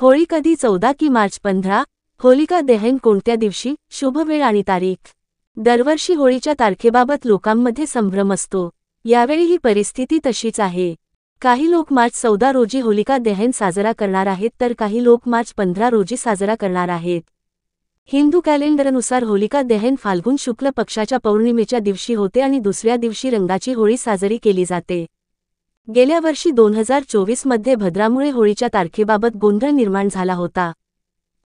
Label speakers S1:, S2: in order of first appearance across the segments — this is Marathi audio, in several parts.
S1: होळी कधी 14 की मार्च 15? होलिका दहन कोणत्या दिवशी? शुभ वेळ आणि तारीख. दरवर्षी होळीच्या तारखेबाबत लोकांमध्ये संभ्रम असतो. यावेळी ही परिस्थिती तशीच आहे. काही लोक मार्च 14 रोजी होलिका दहन साजरा करणार आहेत तर काही लोक मार्च 15 रोजी साजरा करणार आहेत. हिंदू कॅलेंडरनुसार होलिका दहन फाल्गुन शुक्ल पक्षाच्या पौर्णिमेच्या दिवशी होते आणि दुसऱ्या दिवशी रंगाची होळी साजरी केली जाते. गेल्या वर्षी 2024 मध्ये भद्रामुळे होळीच्या तारखेबाबत गोंधळ निर्माण झाला होता.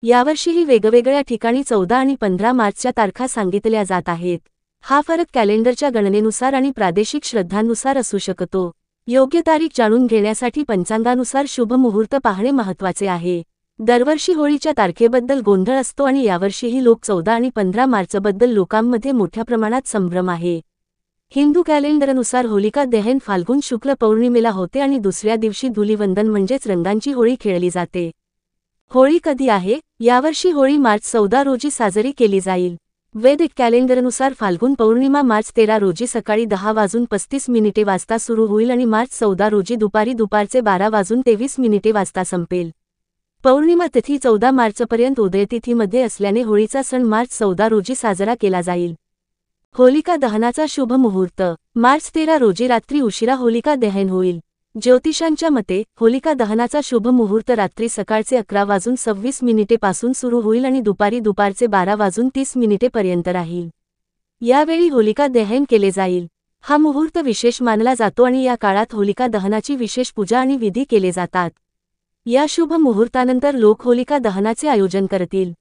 S1: यावर्षीही वेगवेगळ्या ठिकाणी 14 आणि 15 मार्चच्या तारखा सांगितल्या जात आहेत. हा फरक कॅलेंडरच्या गणनेनुसार आणि प्रादेशिक श्रद्धांनुसार असू शकतो. योग्य तारीख जाणून घेण्यासाठी पंचांगानुसार शुभ मुहूर्त पाहणे महत्त्वाचे आहे. दरवर्षी होळीच्या तारखेबद्दल गोंधळ असतो आणि यावर्षीही लोक 14 आणि 15 मार्चबद्दल लोकांमध्ये मोठ्या प्रमाणात संभ्रम आहे. हिंदू कॅलेंडरनुसार होलिका दहन फाल्गुन शुक्ल पौर्णिमेला होते आणि दुसऱ्या दिवशी धुलिवंदन म्हणजेच रंगांची होळी खेळली जाते. होळी कधी आहे? यावर्षी होळी मार्च 14 रोजी साजरी केली जाईल. वैदिक कॅलेंडरनुसार फाल्गुन पौर्णिमा मार्च 13 रोजी सकाळी 10:35 वाजता सुरू होईल आणि मार्च 14 रोजी दुपारचे 12:23 वाजता संपेल. पौर्णिमा तिथी 14 मार्चपर्यंत उदयतिथीमध्ये असल्याने होळीचा सण मार्च 14 रोजी साजरा केला जाईल. होलिका दहनाचा शुभ मुहूर्त. मार्च 13 रोजी रात्री उशिरा होलिका दहन होईल. ज्योतिषांच्या मते होलिका दहनाचा शुभ मुहूर्त रात्री सकाळचे 11:26 पासून सुरू होईल आणि दुपारचे 12:30 पर्यंत राहील. यावेळी होलिका दहन केले जाईल. हा मुहूर्त विशेष मानला जातो आणि या काळात होलिका दहनाची विशेष पूजा आणि विधी केले जातात. या शुभ मुहूर्तानंतर लोक होलिका दहनाचे आयोजन करतील.